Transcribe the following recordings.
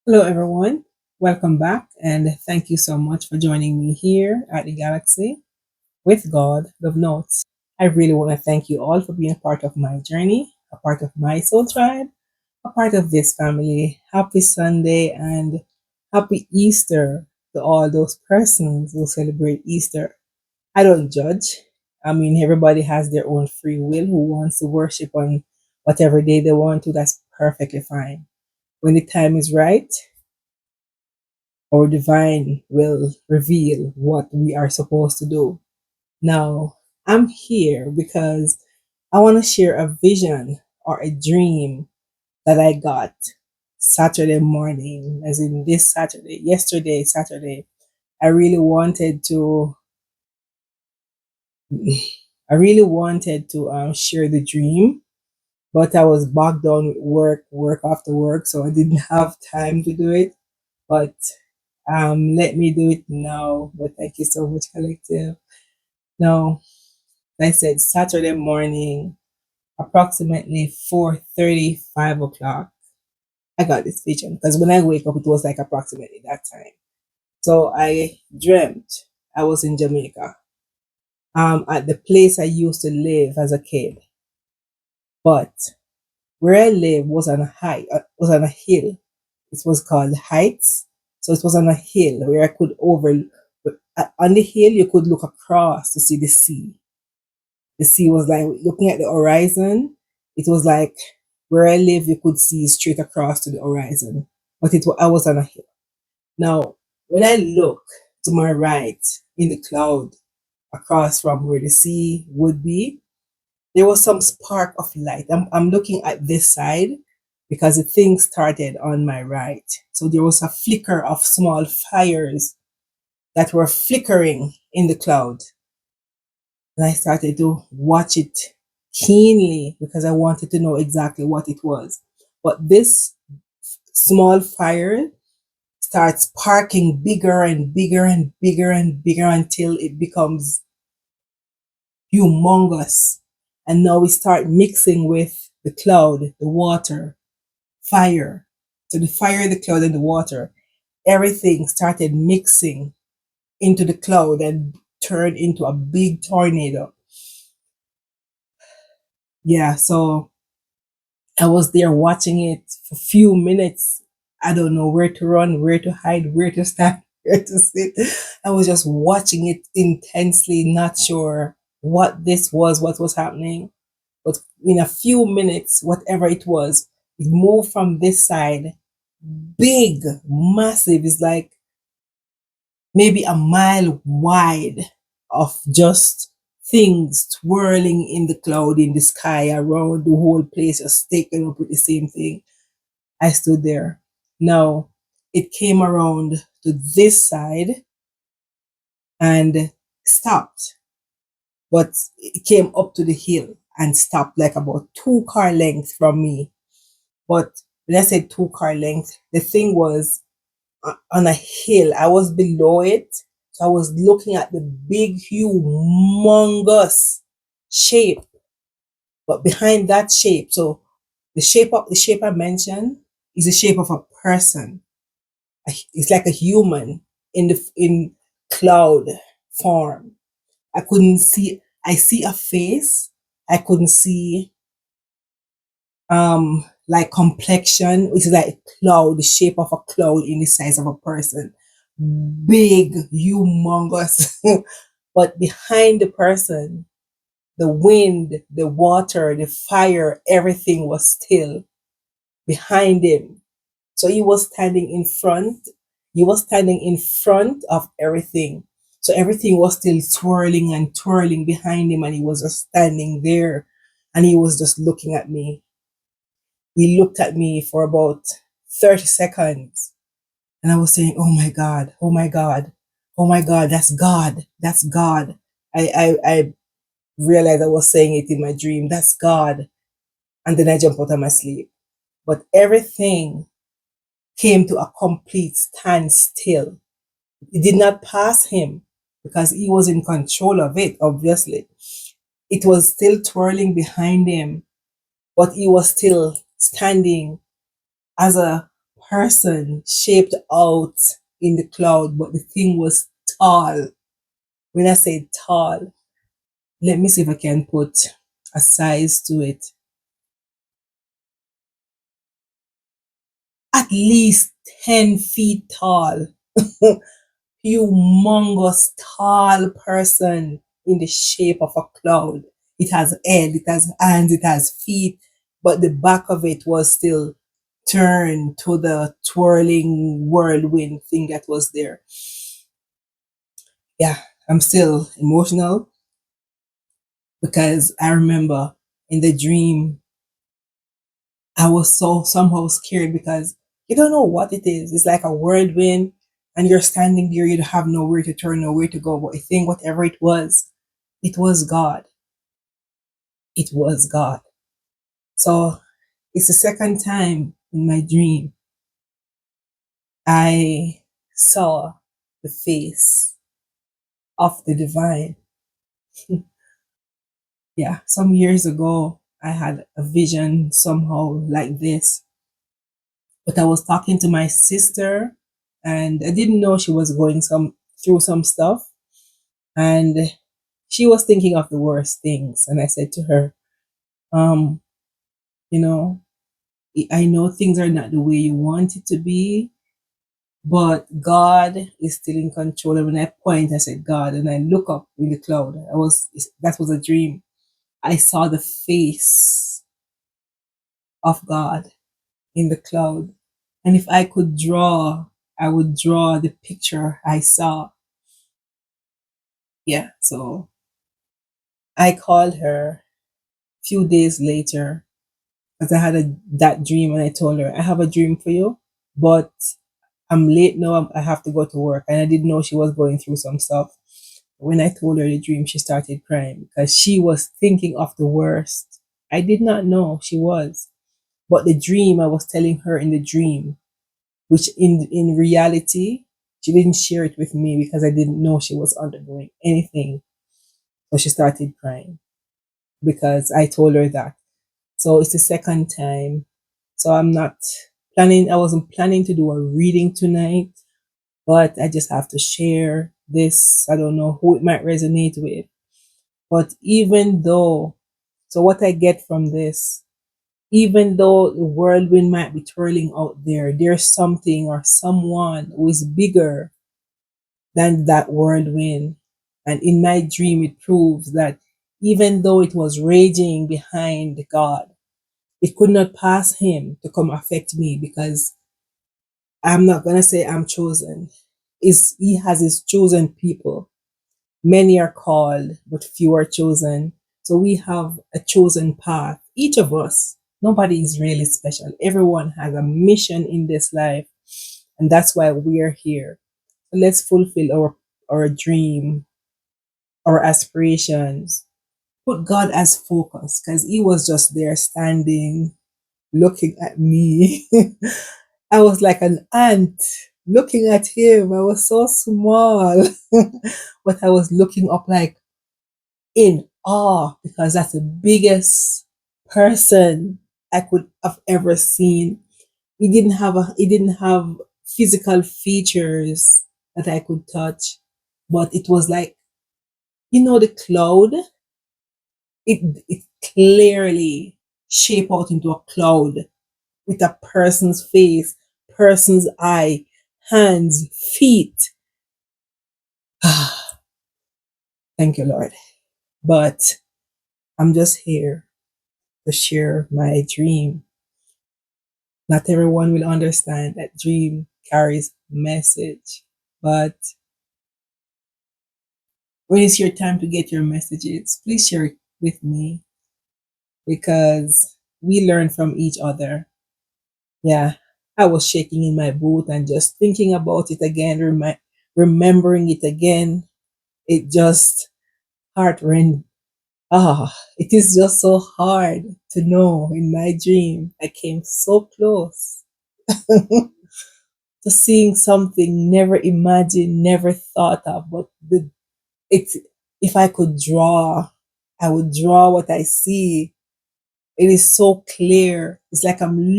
Hello, everyone. Welcome back, and thank you so much for joining me here at the Galaxy with God, Love Notes. I really want to thank you all for being a part of my journey, a part of my soul tribe, a part of this family. Happy Sunday and happy Easter to all those persons who celebrate Easter. I don't judge. I mean, everybody has their own free will who wants to worship on whatever day they want to. That's perfectly fine. When the time is right, our divine will reveal what we are supposed to do. Now, I'm here because I want to share a vision or a dream that I got Saturday morning, as in this Saturday, yesterday, Saturday. I really wanted to, I really wanted to share the dream, but I was bogged down with work after work, so I didn't have time to do it. But let me do it now. But thank you so much, Collective. Now, like I said, Saturday morning, approximately 4:30, 5 o'clock, I got this vision. Because when I wake up, it was like approximately that time. So I dreamt I was in Jamaica, at the place I used to live as a kid. But where I live was on a was on a hill. It was called Heights. So it was on a hill where I could on the hill, you could look across to see the sea. The sea was like looking at the horizon. It was like where I live, you could see straight across to the horizon. But I was on a hill. Now, when I look to my right in the cloud across from where the sea would be, there was some spark of light. I'm looking at this side because the thing started on my right. So there was a flicker of small fires that were flickering in the cloud. And I started to watch it keenly because I wanted to know exactly what it was. But this small fire starts sparking bigger and bigger and bigger and bigger until it becomes humongous. And now we start mixing with the cloud, the water, fire. So the fire, the cloud, and the water, everything started mixing into the cloud and turned into a big tornado. Yeah, so I was there watching it for a few minutes. I don't know where to run, where to hide, where to stand, where to sit. I was just watching it intensely, not sure what this was, what was happening. But in a few minutes, whatever it was, it moved from this side, big, massive. It's like maybe a mile wide of just things twirling in the cloud, in the sky, around the whole place, just taken up with the same thing. I stood there. Now, it came around to this side and stopped, but it came up to the hill and stopped like about 2 car lengths from me. But when I said 2 car lengths, the thing was on a hill. I was below it. So I was looking at the big, humongous shape. But behind that shape, so the shape I mentioned is the shape of a person. It's like a human in cloud form. I couldn't see. I see a face. I couldn't see like complexion, which is like a cloud, the shape of a cloud in the size of a person. Big, humongous. But behind the person, the wind, the water, the fire, everything was still behind him. So he was standing in front. He was standing in front of everything. So everything was still twirling and twirling behind him, and he was just standing there and he was just looking at me. He looked at me for about 30 seconds and I was saying, "Oh my God, oh my God, oh my God, that's God, that's God." I realized I was saying it in my dream, "That's God." And then I jumped out of my sleep. But everything came to a complete standstill. It did not pass him because he was in control of it, obviously. It was still twirling behind him, but he was still standing as a person shaped out in the cloud, but the thing was tall. When I say tall, let me see if I can put a size to it. At least 10 feet tall. Humongous, tall person in the shape of a cloud. It has head, it has hands, it has feet, but the back of it was still turned to the twirling whirlwind thing that was there. Yeah, I'm still emotional because I remember in the dream, I was so somehow scared because you don't know what it is. It's like a whirlwind, and you're standing there, you have nowhere to turn, nowhere to go. But I think whatever it was God. It was God. So it's the second time in my dream I saw the face of the divine. Yeah, some years ago, I had a vision somehow like this, but I was talking to my sister and I didn't know she was going through some stuff, and she was thinking of the worst things. And I said to her, um, you know, I know things are not the way you want it to be, but God is still in control. And when I point, I said God, and I look up in the cloud. That was a dream. I saw the face of God in the cloud. And if I could draw, I would draw the picture I saw. Yeah. So I called her a few days later because I had that dream, and I told her, I have a dream for you, but I'm late now. I have to go to work. And I didn't know she was going through some stuff. When I told her the dream, she started crying because she was thinking of the worst. I did not know she was. But the dream, I was telling her in the dream, which in reality, she didn't share it with me because I didn't know she was undergoing anything. So she started crying because I told her that. So it's the second time. So I wasn't planning to do a reading tonight, but I just have to share this. I don't know who it might resonate with. But so what I get from this, even though the whirlwind might be twirling out there, there's something or someone who is bigger than that whirlwind. And in my dream, it proves that even though it was raging behind God, it could not pass him to come affect me because I'm not going to say I'm chosen. He has his chosen people. Many are called, but few are chosen. So we have a chosen path. Each of us, nobody is really special. Everyone has a mission in this life. And that's why we're here. So let's fulfill our dream, our aspirations. Put God as focus because he was just there standing, looking at me. I was like an ant looking at him. I was so small, but I was looking up like in awe because that's the biggest person I could have ever seen. He didn't have physical features that I could touch, but it was like, the cloud, it clearly shaped out into a cloud with a person's face, person's eye, hands, feet. Thank you, Lord. But I'm just here to share my dream. Not everyone will understand that dream carries message, but when it's your time to get your messages, please share it with me because we learn from each other. Yeah, I was shaking in my boot and just thinking about it again, remembering it again. It just heart rend. It is just so hard to know in my dream. I came so close to seeing something never imagined, never thought of. But it's if I could draw, I would draw what I see. It is so clear. It's like I'm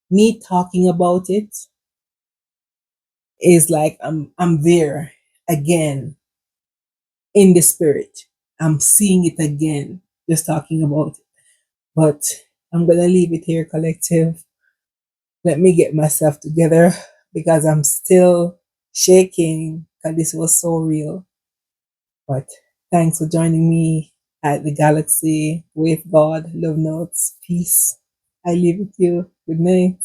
Me talking about it is like I'm there again in the spirit. I'm seeing it again, just talking about it. But I'm gonna leave it here, collective. Let me get myself together because I'm still shaking because this was so real. But thanks for joining me at the Galaxy with God, Love Notes, Peace. I leave with you. Good night.